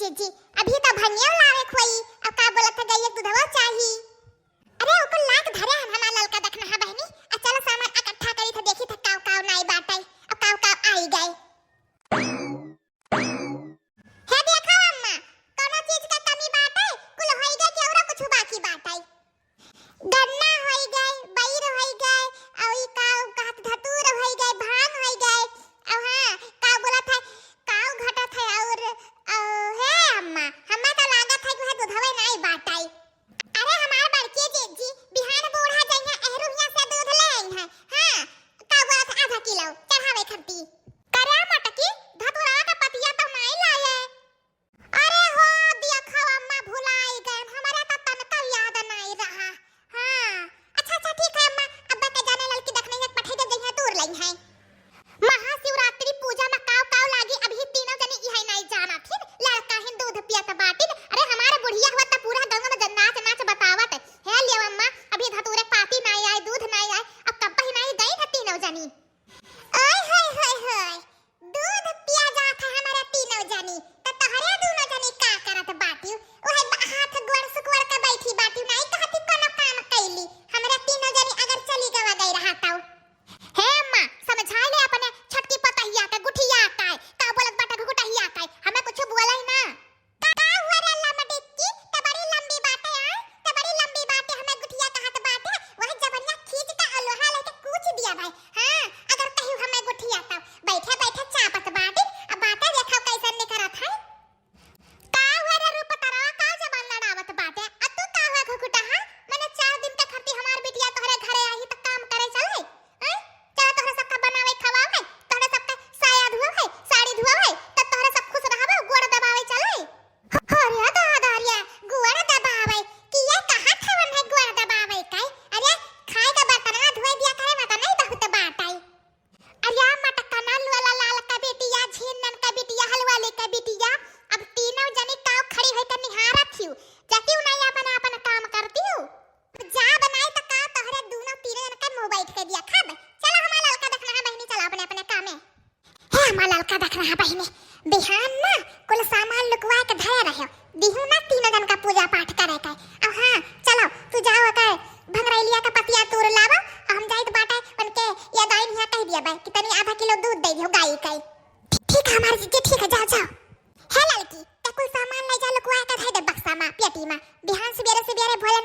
जीजी अभी तो भनिया लावे खोई अब का बोलत है गई एक दूधवा चाही। अरे ओको लाख धरे हमारा ललका देखना है बहनी आ चलो सामान इकट्ठा करी थे देखी थे काव काव नाई बाटाई अब काव काव आई गए। हे देखो अम्मा कोनो चीज का कमी बाटे कुल होई गए कि औरा कुछ बाकी बाटाई गन्ना होई गए बैर होई गए और ई काव घात धतूर होई गए भांग होई गए और हां का बोलत है काव घटत है और हे अम्मा हमें तो लागत है कि वह दूधवे नहीं बाटाई। अरे हमार बड़की जीजी बिहान बूढ़ा जइया एहरुहिया से दूध ले आई है हां का बोलत आधा किलो चढ़ावे खरती करे मटकी धतुरा का पतिया तो नहीं लाए। अरे हो देखो अम्मा भुलाई गए हमारा तो तनका याद नहीं रहा। हां अच्छा ठीक है अम्मा अब के जाने ललकी देखने एक पठे दे जइया दूर लई है महाशिवरात्रि पूजा में काव काव लागी अभी तीनों जने इहाई नहीं जाना थिन लड़का हिन दूध पियत बाटिन। अरे हमारे बुढ़िया हुआ त पूरा गांव में नाच नाच बतावत है ले अम्मा अभी धतूरे पाती नहीं आए दूध नहीं आए अब कब ही नहीं गई है तीनों जनी। ओए होय दूध पिया जात है हमारा तीनों जनी त तहरे दोनों जनी का करत बाटी ओहे हाथ गोड़ सुकवर के बैठी बाटी नहीं कहती कोनो काम कैली हमरा तीनों जनी अगर चली गवा गई रहा ताऊ। हे अम्मा समझा ले अपने छटकी पतहिया के गुठिया का का बोलत बाटा गुठिया का हमें कुछ बोला ही ना का हुआ रे अल्लाह में डिक्की त बड़ी लंबी बातें आ त बड़ी लंबी बातें हमें गुठिया कहत बाटे वह जबरिया खींच के लोहा लेके कूच दिया भाई। हां अगर कहीं हमें गुठिया त बैठे बैठे चापत बाटी अब बातें देखो कैसन निकरत है का हुआ रे रूप तरा का जबान लड़ावत बाटे अब तू का हुआ घुकुटा हां मैंने 4 दिन तक खरती हमार बिटिया तोहरे घरे आई त काम करे चले चलो तोहरे सबका बनावे खवावे तोहरे सबका साया धुआवे साड़ी धुआवे त तोहरे सब खुश रहबे गोड़ दबावे चले होरिया दादारिया गोड़ दबावे कि ये कहां थवन है गोड़ दबावे काई। अरे खाए का बर्तन धोए दिया करे मत नहीं बहुत बाटाई। अरे मटका नाल वाला लाल का बेटिया झीनन का बेटिया हलवाले का बेटिया अब तीनों जनी काव खड़ी होई त निहारत थी जाती नहीं अपन अपन काम करती हूं जा बनाई त का तोहरे दोनों तीनों जन का मुंह बैठ के दिया खाब चलो हमारा लड़का देखना है बहनी चलो अपने अपने काम में है हमारा लड़का देखना है बहनी बिहान ना कुल सामान लुकवा के धरे रहो दिहु ना तीनों जन का पूजा पाठ करे का अब हां चलो तू जाओ का भंगरैलिया का पतिया तोड़ लावा हम जाइत बाटे उनके या दाई यहां कह दिया भाई कि तनी आधा किलो दूध दे दियो गाय का। ठीक है हमारी जीजी ठीक है जाओ है लड़की ते कुल सामान ले जा लुकवा के धरे दे बक्सा में पेटी में बिहान सवेरे भोरे